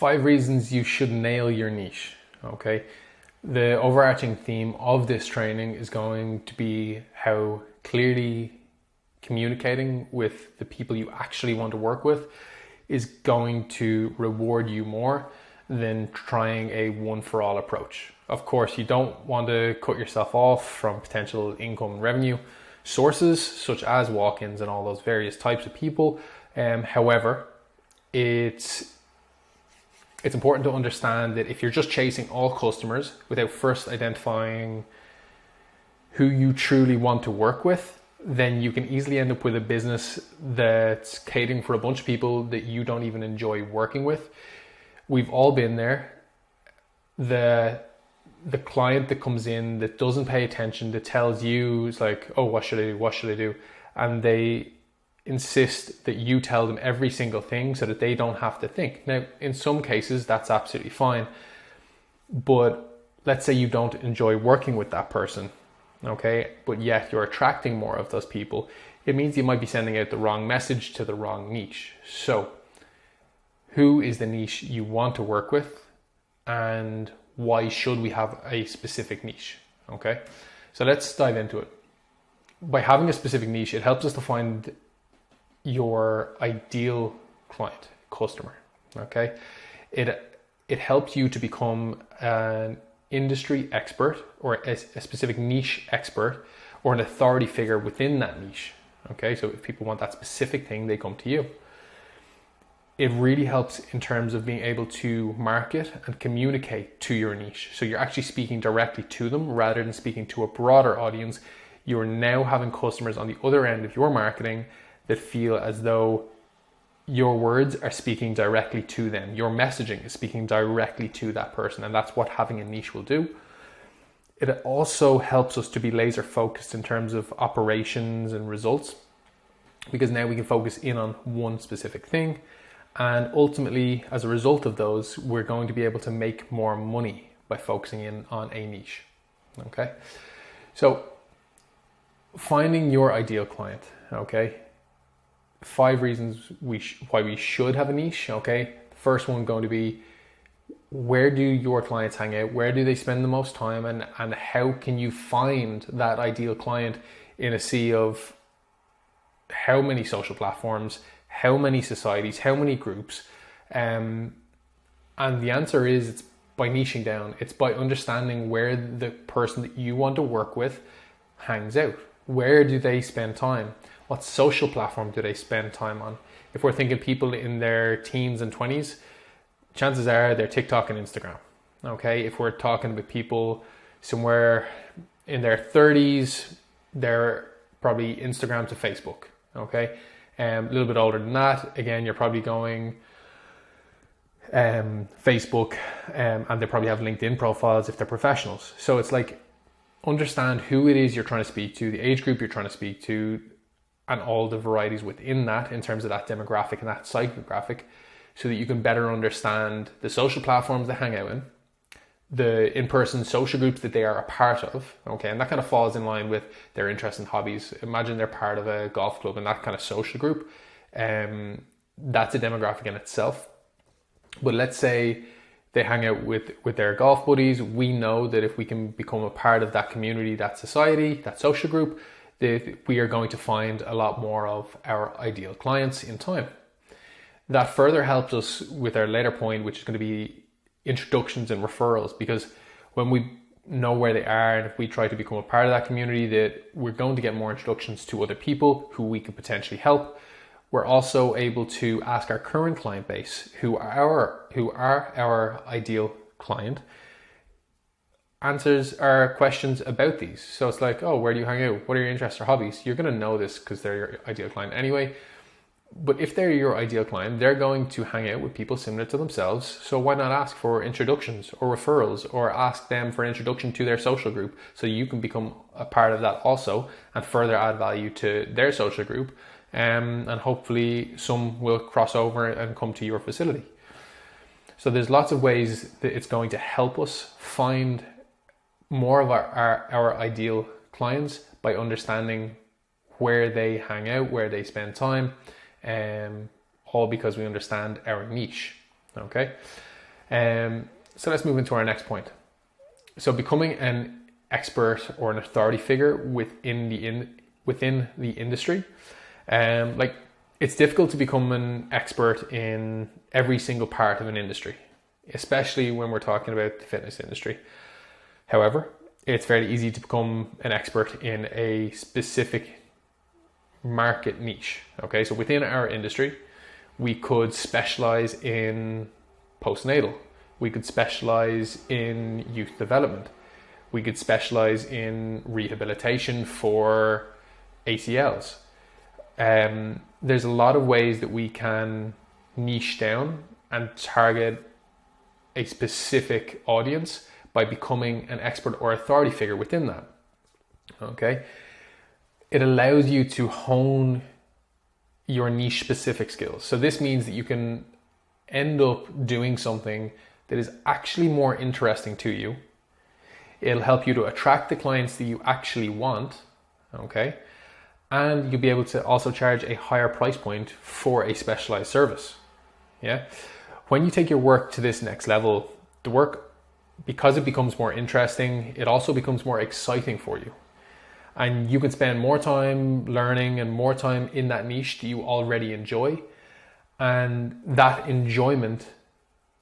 5 reasons you should nail your niche. Okay. The overarching theme of this training is going to be how clearly communicating with the people you actually want to work with is going to reward you more than trying a one-for-all approach. Of course, you don't want to cut yourself off from potential income and revenue sources such as walk-ins and all those various types of people. However, it's important to understand that if you're just chasing all customers without first identifying who you truly want to work with, then you can easily end up with a business that's catering for a bunch of people that you don't even enjoy working with. We've all been there. The client that comes in that doesn't pay attention, that tells you, it's like, oh, what should I do? What should I do? And they insist that you tell them every single thing so that they don't have to think. Now, in some cases, that's absolutely fine. But let's say you don't enjoy working with that person, okay? But yet you're attracting more of those people. It means you might be sending out the wrong message to the wrong niche. So, who is the niche you want to work with? And why should we have a specific niche? Okay, so let's dive into it. By having a specific niche, it helps us to find your ideal client, customer. Okay, it helps you to become an industry expert or a specific niche expert or an authority figure within that niche. Okay, so if people want that specific thing, they come to you. It really helps in terms of being able to market and communicate to your niche. So you're actually speaking directly to them rather than speaking to a broader audience. You're now having customers on the other end of your marketing that feel as though your words are speaking directly to them. Your messaging is speaking directly to that person, and that's what having a niche will do. It also helps us to be laser focused in terms of operations and results, because now we can focus in on one specific thing. And ultimately, as a result of those, we're going to be able to make more money by focusing in on a niche. Okay, so finding your ideal client. Okay, 5 reasons why we should have a niche. Okay, the first one going to be, where do your clients hang out? Where do they spend the most time? And how can you find that ideal client in a sea of how many social platforms, how many societies, how many groups? And the answer is, it's by niching down. It's by understanding where the person that you want to work with hangs out. Where do they spend time? What social platform do they spend time on? If we're thinking people in their teens and 20s, chances are they're TikTok and Instagram. Okay, if we're talking about people somewhere in their 30s, they're probably Instagram to Facebook. Okay, a little bit older than that, again, you're probably going Facebook, and they probably have LinkedIn profiles if they're professionals. So it's like, understand who it is you're trying to speak to, the age group you're trying to speak to, and all the varieties within that in terms of that demographic and that psychographic, so that you can better understand the social platforms they hang out in, the in-person social groups that they are a part of. Okay, and that kind of falls in line with their interests and hobbies. Imagine they're part of a golf club and that kind of social group. That's a demographic in itself. But let's say they hang out with their golf buddies. We know that if we can become a part of that community, that society, that social group, that we are going to find a lot more of our ideal clients in time. That further helps us with our later point, which is going to be introductions and referrals, because when we know where they are and if we try to become a part of that community, that we're going to get more introductions to other people who we could potentially help. We're also able to ask our current client base, who are our ideal client, answers our questions about these. So it's like, oh, where do you hang out? What are your interests or hobbies? You're going to know this because they're your ideal client anyway. But if they're your ideal client, they're going to hang out with people similar to themselves. So why not ask for introductions or referrals, or ask them for an introduction to their social group so you can become a part of that also and further add value to their social group. And hopefully some will cross over and come to your facility. So there's lots of ways that it's going to help us find more of our ideal clients by understanding where they hang out, where they spend time, all because we understand our niche. Okay, So let's move into our next point. So becoming an expert or an authority figure within the industry, like it's difficult to become an expert in every single part of an industry, especially when we're talking about the fitness industry. However, it's very easy to become an expert in a specific market niche. Okay, so within our industry, we could specialize in postnatal. We could specialize in youth development. We could specialize in rehabilitation for ACLs. There's a lot of ways that we can niche down and target a specific audience by becoming an expert or authority figure within that. Okay, it allows you to hone your niche specific skills. So this means that you can end up doing something that is actually more interesting to you. It'll help you to attract the clients that you actually want, okay? And you'll be able to also charge a higher price point for a specialized service, yeah? When you take your work to this next level, the work, because it becomes more interesting, it also becomes more exciting for you. And you can spend more time learning and more time in that niche that you already enjoy. And that enjoyment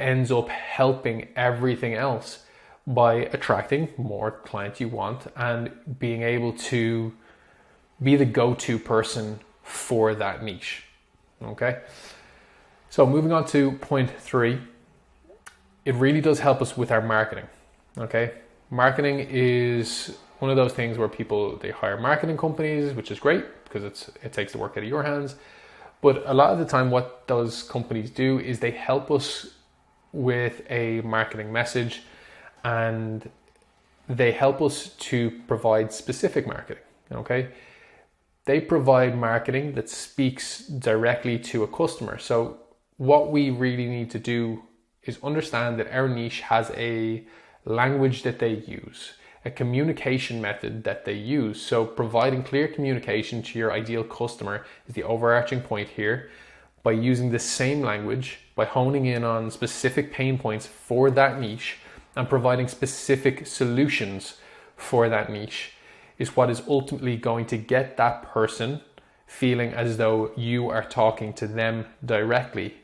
ends up helping everything else by attracting more clients you want and being able to be the go-to person for that niche. Okay. So moving on to point 3, it really does help us with our marketing. Okay. Marketing is one of those things where they hire marketing companies, which is great because it takes the work out of your hands. But a lot of the time what those companies do is they help us with a marketing message, and they help us to provide specific marketing, okay? They provide marketing that speaks directly to a customer. So what we really need to do is understand that our niche has a language that they use, a communication method that they use. So providing clear communication to your ideal customer is the overarching point here. By using the same language, by honing in on specific pain points for that niche and providing specific solutions for that niche is what is ultimately going to get that person feeling as though you are talking to them directly.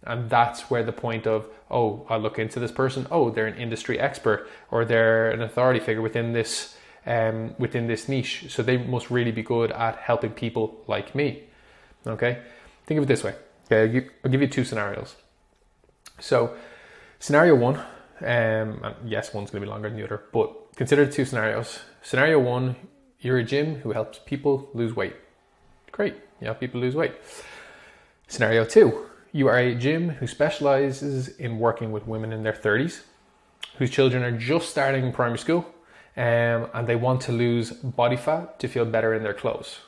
And that's where the point of, oh, I'll look into this person. Oh, they're an industry expert, or they're an authority figure within this niche. So they must really be good at helping people like me. Okay, think of it this way. Okay, I'll give you 2 scenarios. So, scenario 1, and yes, one's going to be longer than the other, but consider the 2 scenarios. Scenario 1, you're a gym who helps people lose weight. Great, you help people lose weight. Scenario 2. You are a gym who specializes in working with women in their 30s, whose children are just starting primary school, and they want to lose body fat to feel better in their clothes.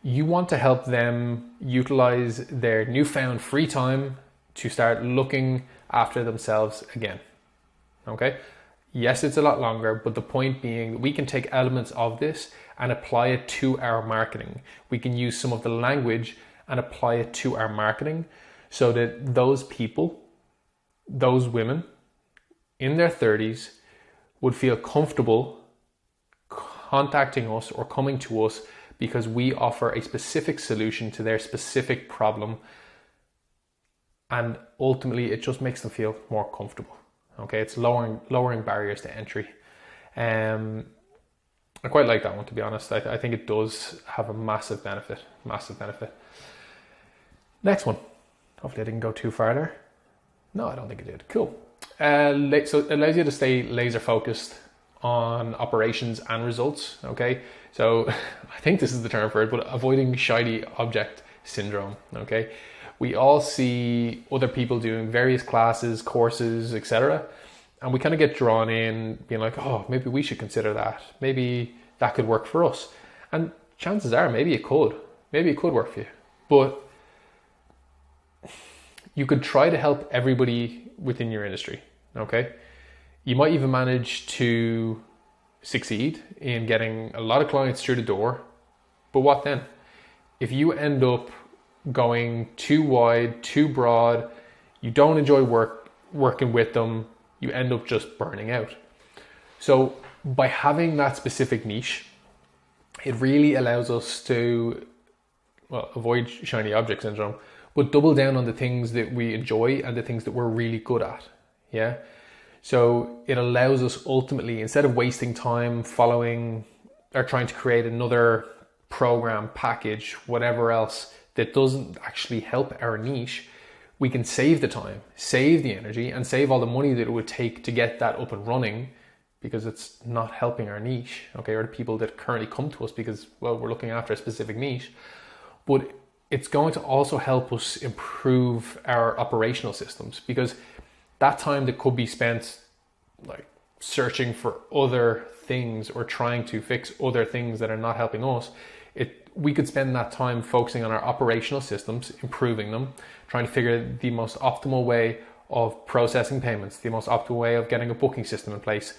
You want to help them utilize their newfound free time to start looking after themselves again. Okay? Yes, it's a lot longer, but the point being that we can take elements of this and apply it to our marketing. We can use some of the language and apply it to our marketing so that those people, those women in their 30s would feel comfortable contacting us or coming to us because we offer a specific solution to their specific problem, and ultimately it just makes them feel more comfortable. Okay, it's lowering barriers to entry. I quite like that one, to be honest. I think it does have a massive benefit. Next one. Hopefully I didn't go too far there. No, I don't think it did. Cool. So it allows you to stay laser focused on operations and results. Okay, so I think this is the term for it, but avoiding shiny object syndrome. Okay, we all see other people doing various classes, courses, etc., and we kind of get drawn in, being like, oh, maybe we should consider that. Maybe that could work for us. And chances are, maybe it could work for you. But you could try to help everybody within your industry, okay? You might even manage to succeed in getting a lot of clients through the door, but what then? If you end up going too wide, too broad, you don't enjoy working with them, you end up just burning out. So by having that specific niche, it really allows us to, well, avoid shiny object syndrome, but double down on the things that we enjoy and the things that we're really good at. Yeah. So it allows us ultimately, instead of wasting time following or trying to create another program, package, whatever else that doesn't actually help our niche, we can save the time, save the energy, and save all the money that it would take to get that up and running, because it's not helping our niche, okay, or the people that currently come to us because, well, we're looking after a specific niche. But it's going to also help us improve our operational systems, because that time that could be spent like searching for other things or trying to fix other things that are not helping us, we could spend that time focusing on our operational systems, improving them, trying to figure the most optimal way of processing payments, the most optimal way of getting a booking system in place,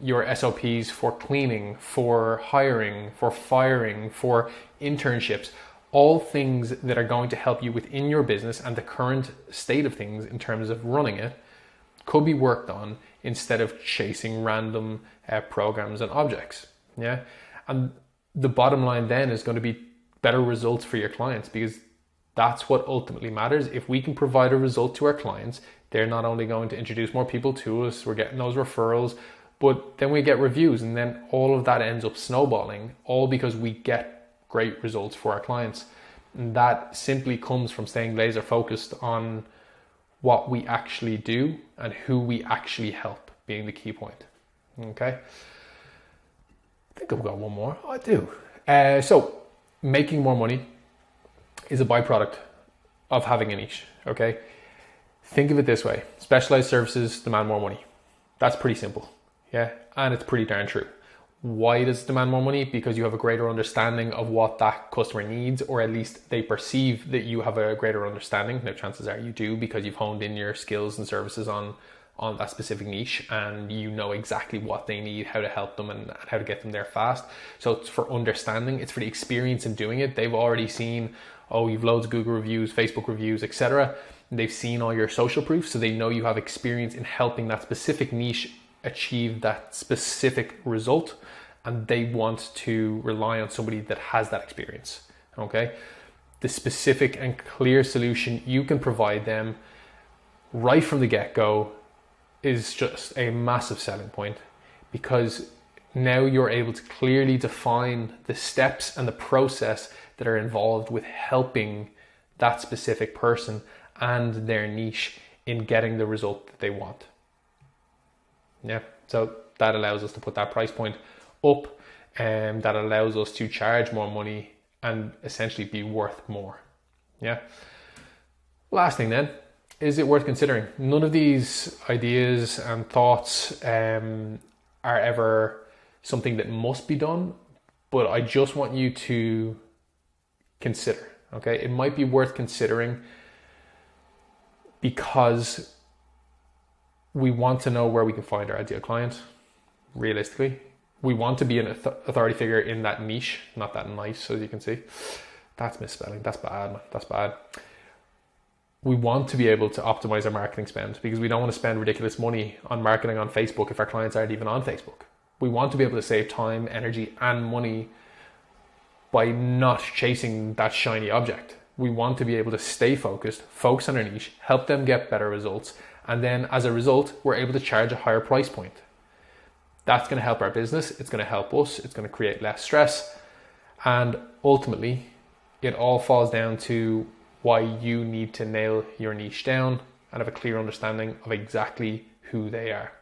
your SOPs for cleaning, for hiring, for firing, for internships, all things that are going to help you within your business and the current state of things in terms of running it could be worked on instead of chasing random programs and objects. Yeah. And the bottom line then is going to be better results for your clients, because that's what ultimately matters. If we can provide a result to our clients, they're not only going to introduce more people to us, we're getting those referrals, but then we get reviews, and then all of that ends up snowballing, all because we get great results for our clients. And that simply comes from staying laser focused on what we actually do and who we actually help being the key point. Okay. I think I've got one more. I do. So making more money is a byproduct of having a niche. Okay. Think of it this way. Specialized services demand more money. That's pretty simple. Yeah. And it's pretty darn true. Why does it demand more money? Because you have a greater understanding of what that customer needs, or at least they perceive that you have a greater understanding. Now, chances are you do, because you've honed in your skills and services on that specific niche, and you know exactly what they need, how to help them, and how to get them there fast. So it's for understanding, it's for the experience in doing it. They've already seen, oh, you've loads of Google reviews, Facebook reviews, etc. They've seen all your social proof, so they know you have experience in helping that specific niche achieve that specific result, and they want to rely on somebody that has that experience. Okay, the specific and clear solution you can provide them right from the get-go is just a massive selling point, because now you're able to clearly define the steps and the process that are involved with helping that specific person and their niche in getting the result that they want. Yeah, so that allows us to put that price point up, and that allows us to charge more money and essentially be worth more. Yeah. Last thing then, is it worth considering? None of these ideas and thoughts are ever something that must be done, but I just want you to consider. Okay, it might be worth considering because we want to know where we can find our ideal client. Realistically, we want to be an authority figure in that niche, not that nice, as you can see. That's misspelling. That's bad, man. That's bad. We want to be able to optimize our marketing spend, because we don't want to spend ridiculous money on marketing on Facebook if our clients aren't even on Facebook. We want to be able to save time, energy, and money by not chasing that shiny object. We want to be able to stay focused, focus on our niche, help them get better results, and then as a result, we're able to charge a higher price point. That's going to help our business. It's going to help us. It's going to create less stress. And ultimately, it all falls down to why you need to nail your niche down and have a clear understanding of exactly who they are.